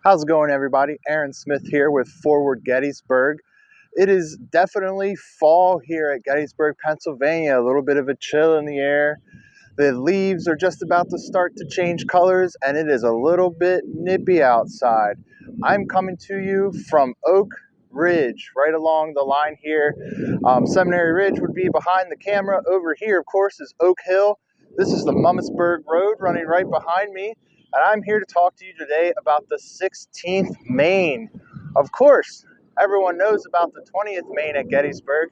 How's it going, everybody? Aaron Smith here with Forward Gettysburg. It is definitely fall here at Gettysburg, Pennsylvania. A little bit of a chill in the air. The leaves are just about to start to change colors, and it is a little bit nippy outside. I'm coming to you from Oak Ridge, right along the line here. Seminary Ridge would be behind the camera. Over here, of course, is Oak Hill. This is the Mumminsburg Road running right behind me. And I'm here to talk to you today about the 16th Maine. Of course, everyone knows about the 20th Maine at Gettysburg.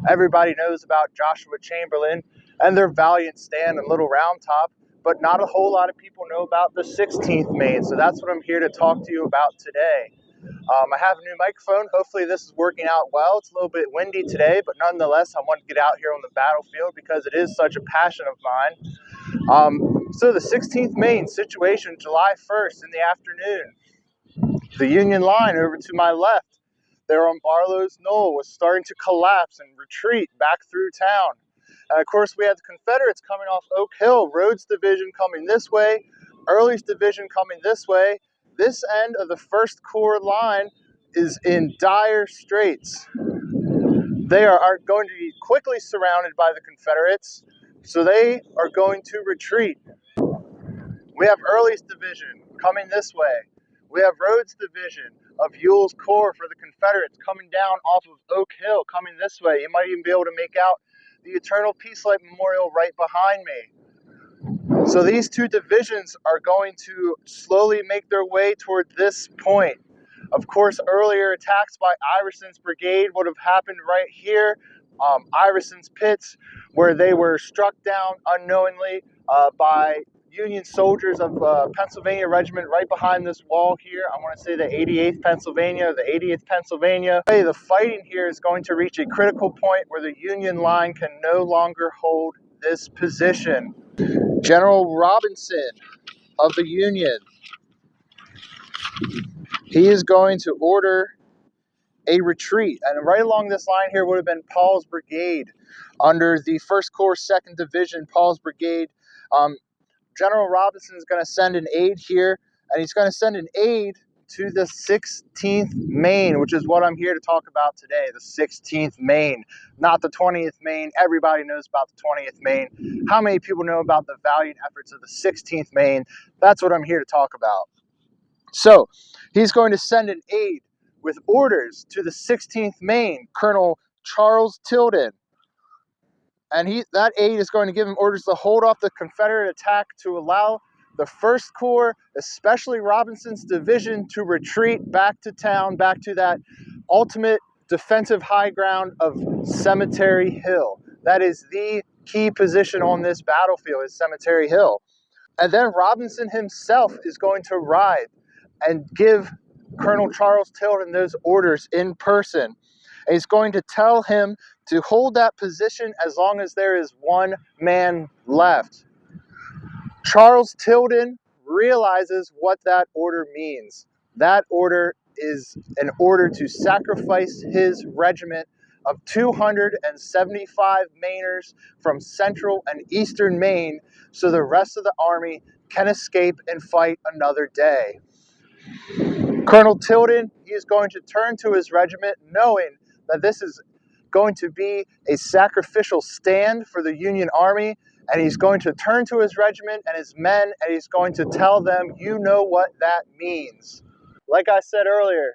Everybody knows about Joshua Chamberlain and their valiant stand in Little Round Top, but not a whole lot of people know about the 16th Maine. So that's what I'm here to talk to you about today. I have a new microphone. Hopefully this is working out well. It's a little bit windy today, but nonetheless, I want to get out here on the battlefield because it is such a passion of mine. So the 16th Maine situation, July 1st in the afternoon. The Union line over to my left, there on Barlow's Knoll, was starting to collapse and retreat back through town. And of course, we had the Confederates coming off Oak Hill, Rhodes' division coming this way, Early's division coming this way. This end of the 1st Corps line is in dire straits. They are going to be quickly surrounded by the Confederates, so they are going to retreat. We have Early's division coming this way. We have Rhodes' division of Ewell's Corps for the Confederates coming down off of Oak Hill, coming this way. You might even be able to make out the Eternal Peace Light Memorial right behind me. So these two divisions are going to slowly make their way toward this point. Of course, earlier attacks by Iverson's brigade would have happened right here, Iverson's Pits, where they were struck down unknowingly by Union soldiers of Pennsylvania Regiment right behind this wall here. I want to say the 88th Pennsylvania, the 80th Pennsylvania. The fighting here is going to reach a critical point where the Union line can no longer hold this position. General Robinson of the Union, he is going to order a retreat. And right along this line here would have been Paul's brigade under the 1st Corps 2nd Division, Paul's brigade. General Robinson is going to send an aide here, and he's going to send an aide to the 16th Maine, which is what I'm here to talk about today, the 16th Maine, not the 20th Maine. Everybody knows about the 20th Maine. How many people know about the valiant efforts of the 16th Maine? That's what I'm here to talk about. So he's going to send an aide with orders to the 16th Maine, Colonel Charles Tilden. And that aide is going to give him orders to hold off the Confederate attack to allow the 1st Corps, especially Robinson's division, to retreat back to town, back to that ultimate defensive high ground of Cemetery Hill. That is the key position on this battlefield, is Cemetery Hill. And then Robinson himself is going to ride and give Colonel Charles Tilden those orders in person. And he's going to tell him to hold that position as long as there is one man left. Charles Tilden realizes what that order means. That order is an order to sacrifice his regiment of 275 Mainers from central and eastern Maine so the rest of the army can escape and fight another day. Colonel Tilden, he is going to turn to his regiment knowing that this is going to be a sacrificial stand for the Union Army, and he's going to turn to his regiment and his men, and he's going to tell them, you know what that means. Like I said earlier,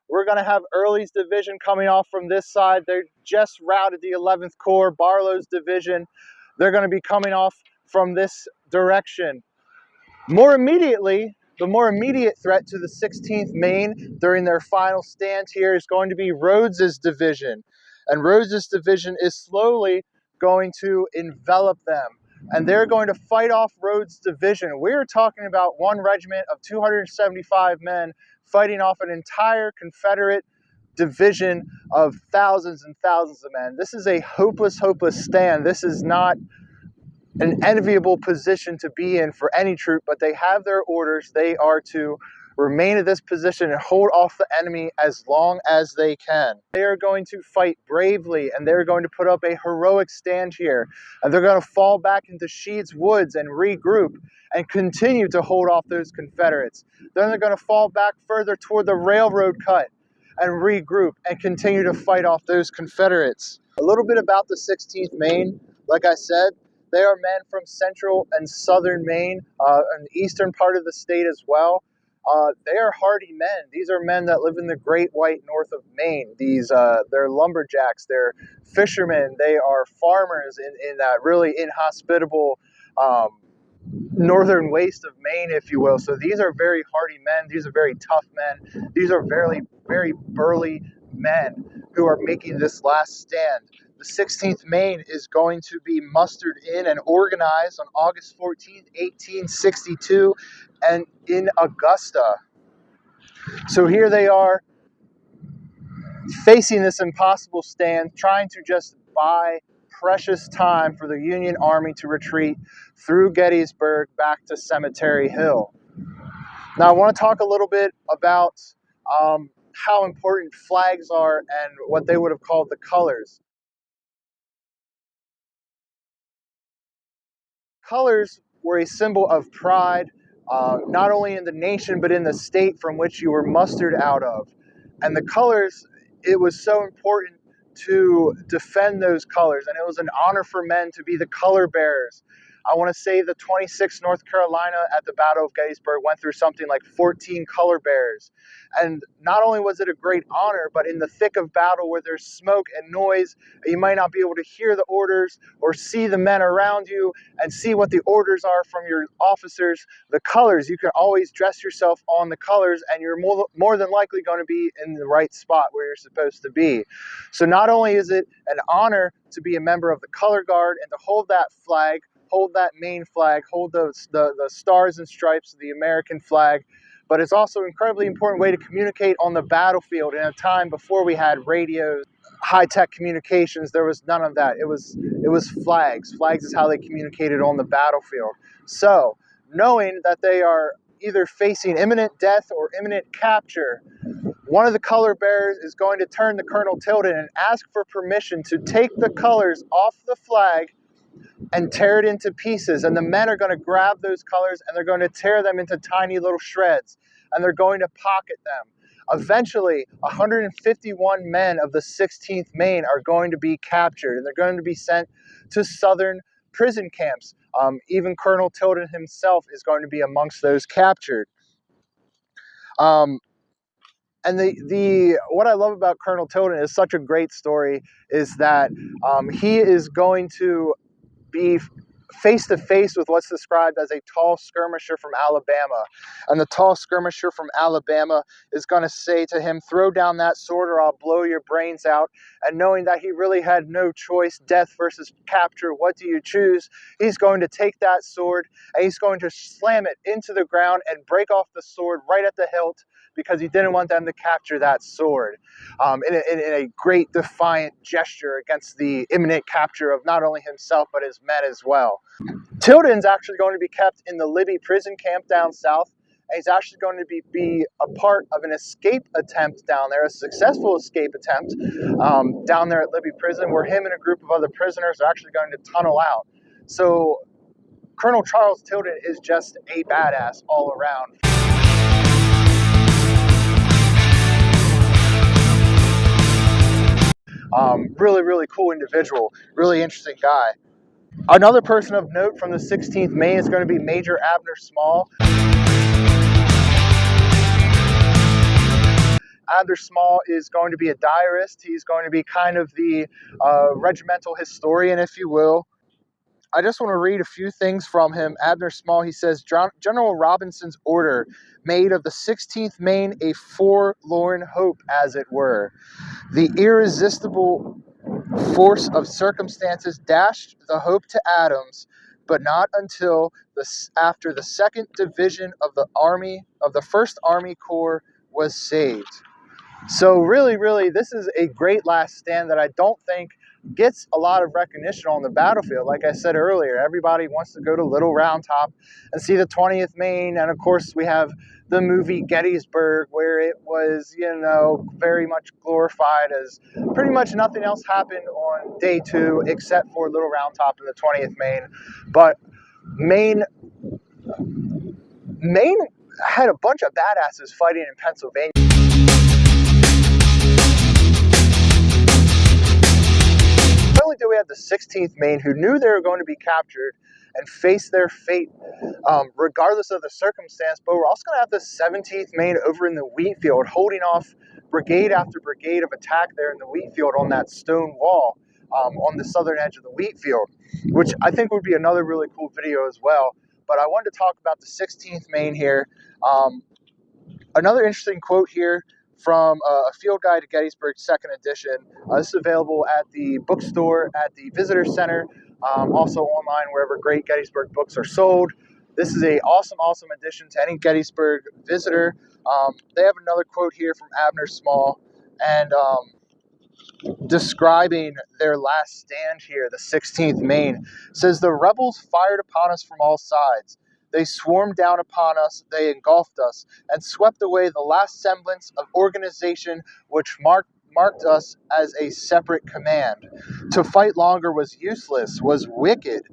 we're going to have Early's division coming off from this side. They just routed the 11th Corps, Barlow's division. They're going to be coming off from this direction. The more immediate threat to the 16th Maine during their final stand here is going to be Rhodes' division. And Rhodes' division is slowly going to envelop them. And they're going to fight off Rhodes' division. We're talking about one regiment of 275 men fighting off an entire Confederate division of thousands and thousands of men. This is a hopeless, hopeless stand. This is not an enviable position to be in for any troop, but they have their orders. They are to remain at this position and hold off the enemy as long as they can. They are going to fight bravely, and they're going to put up a heroic stand here. And they're going to fall back into Sheets Woods and regroup and continue to hold off those Confederates. Then they're going to fall back further toward the railroad cut and regroup and continue to fight off those Confederates. A little bit about the 16th Maine. Like I said, they are men from central and southern Maine, and the eastern part of the state as well. They are hardy men. These are men that live in the great white north of Maine. They're lumberjacks, they're fishermen, they are farmers in that really inhospitable northern waste of Maine, if you will. So these are very hardy men. These are very tough men. These are very, very burly men who are making this last stand. The 16th Maine is going to be mustered in and organized on August 14th, 1862, and in Augusta. So here they are facing this impossible stand, trying to just buy precious time for the Union Army to retreat through Gettysburg back to Cemetery Hill. Now, I want to talk a little bit about how important flags are and what they would have called the colors. Colors were a symbol of pride, not only in the nation, but in the state from which you were mustered out of. And the colors, it was so important to defend those colors, and it was an honor for men to be the color bearers. I want to say the 26th North Carolina at the Battle of Gettysburg went through something like 14 color bearers. And not only was it a great honor, but in the thick of battle where there's smoke and noise, you might not be able to hear the orders or see the men around you and see what the orders are from your officers. The colors, you can always dress yourself on the colors, and you're more than likely going to be in the right spot where you're supposed to be. So not only is it an honor to be a member of the color guard and to hold that flag, hold that Maine flag, hold the stars and stripes of the American flag, but it's also an incredibly important way to communicate on the battlefield in a time before we had radios, high-tech communications. There was none of that. It was flags. Flags is how they communicated on the battlefield. So, knowing that they are either facing imminent death or imminent capture, one of the color bearers is going to turn to Colonel Tilden and ask for permission to take the colors off the flag and tear it into pieces. And the men are going to grab those colors and they're going to tear them into tiny little shreds, and they're going to pocket them. Eventually, 151 men of the 16th Maine are going to be captured, and they're going to be sent to southern prison camps. Even Colonel Tilden himself is going to be amongst those captured. And what I love about Colonel Tilden is such a great story is that he is going to be face to face with what's described as a tall skirmisher from Alabama. And the tall skirmisher from Alabama is going to say to him, "Throw down that sword or I'll blow your brains out." And knowing that he really had no choice, death versus capture, what do you choose? He's going to take that sword and he's going to slam it into the ground and break off the sword right at the hilt, because he didn't want them to capture that sword, in a great defiant gesture against the imminent capture of not only himself but his men as well. Tilden's actually going to be kept in the Libby prison camp down south, and he's actually going to be a part of an escape attempt down there, a successful escape attempt down there at Libby prison, where him and a group of other prisoners are actually going to tunnel out. So Colonel Charles Tilden is just a badass all around. Really, really cool individual, really interesting guy. Another person of note from the 16th Maine is going to be Major Abner Small. Abner Small is going to be a diarist. He's going to be kind of the regimental historian, if you will. I just want to read a few things from him. Abner Small, he says, "General Robinson's order made of the 16th Maine a forlorn hope, as it were. The irresistible force of circumstances dashed the hope to atoms, but not until after the 2nd Division of the 1st Army Corps was saved." So really, really, this is a great last stand that I don't think gets a lot of recognition on the battlefield. Like I said earlier, everybody wants to go to Little Round Top and see the 20th Maine. And of course, we have the movie Gettysburg, where it was, very much glorified as pretty much nothing else happened on day 2 except for Little Round Top and the 20th Maine. But Maine had a bunch of badasses fighting in Pennsylvania. Not only do we have the 16th Maine, who knew they were going to be captured and face their fate regardless of the circumstance, but we're also going to have the 17th Maine over in the wheat field, holding off brigade after brigade of attack there in the wheat field on that stone wall on the southern edge of the wheat field, which I think would be another really cool video as well. But I wanted to talk about the 16th Maine here. Another interesting quote here from a field guide to Gettysburg 2nd edition. This is available at the bookstore, at the visitor center, also online wherever great Gettysburg books are sold. This is a awesome addition to any Gettysburg visitor. They have another quote here from Abner Small, and describing their last stand here, the 16th Maine, says, "The rebels fired upon us from all sides. They swarmed down upon us, they engulfed us, and swept away the last semblance of organization which marked us as a separate command. To fight longer was useless, was wicked.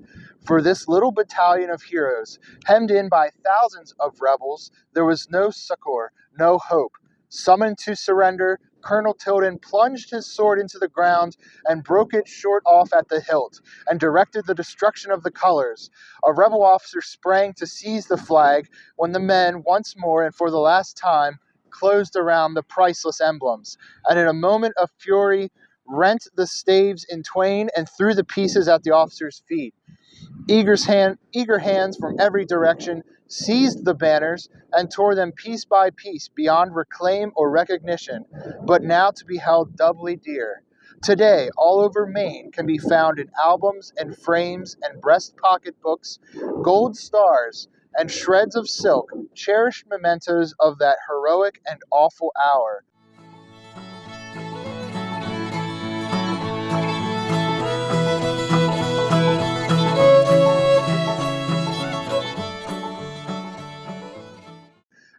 For this little battalion of heroes, hemmed in by thousands of rebels, there was no succor, no hope. Summoned to surrender, Colonel Tilden plunged his sword into the ground and broke it short off at the hilt, and directed the destruction of the colors. A rebel officer sprang to seize the flag, when the men, once more and for the last time, closed around the priceless emblems, and in a moment of fury rent the staves in twain and threw the pieces at the officer's feet. Eager hands from every direction seized the banners and tore them piece by piece beyond reclaim or recognition, but now to be held doubly dear. Today, all over Maine can be found in albums and frames and breast pocket books, gold stars and shreds of silk, cherished mementos of that heroic and awful hour."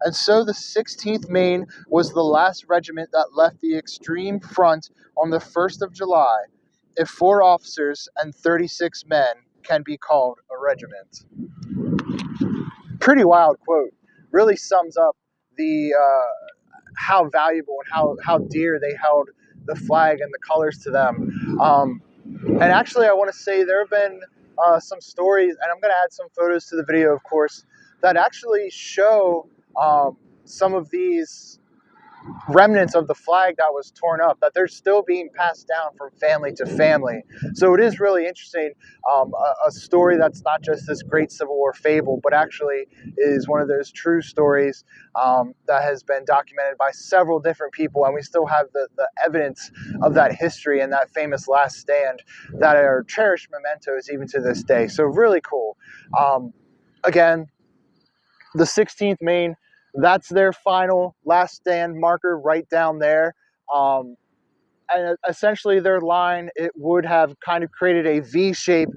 And so the 16th Maine was the last regiment that left the extreme front on the 1st of July, if 4 officers and 36 men can be called a regiment. Pretty wild quote. Really sums up the how valuable and how dear they held the flag and the colors to them. And actually, I want to say there have been some stories, and I'm going to add some photos to the video, of course, that actually show some of these remnants of the flag that was torn up, that they're still being passed down from family to family. So it is really interesting, a story that's not just this great Civil War fable, but actually is one of those true stories that has been documented by several different people, and we still have the evidence of that history and that famous last stand that are cherished mementos even to this day. So really cool. Again, the 16th Maine, that's their final last stand marker right down there. And essentially their line, it would have kind of created a V shape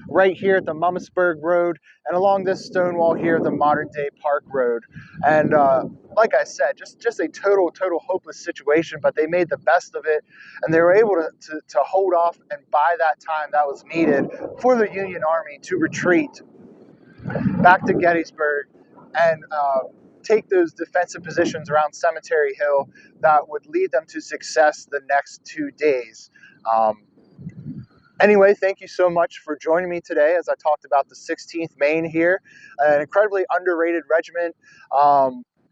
right here at the Mummasburg Road and along this stone wall here, the modern day Park Road. And like I said, just a total hopeless situation, but they made the best of it, and they were able to hold off and buy that time that was needed for the Union Army to retreat back to Gettysburg and take those defensive positions around Cemetery Hill that would lead them to success the next 2 days. Anyway, thank you so much for joining me today as I talked about the 16th Maine here, an incredibly underrated regiment,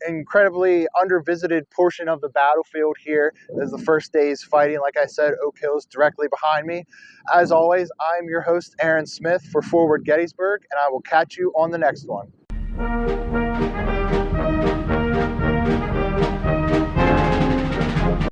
incredibly undervisited portion of the battlefield here. This is the first day's fighting. Like I said, Oak Hill's directly behind me. As always, I'm your host, Aaron Smith for Forward Gettysburg, and I will catch you on the next one.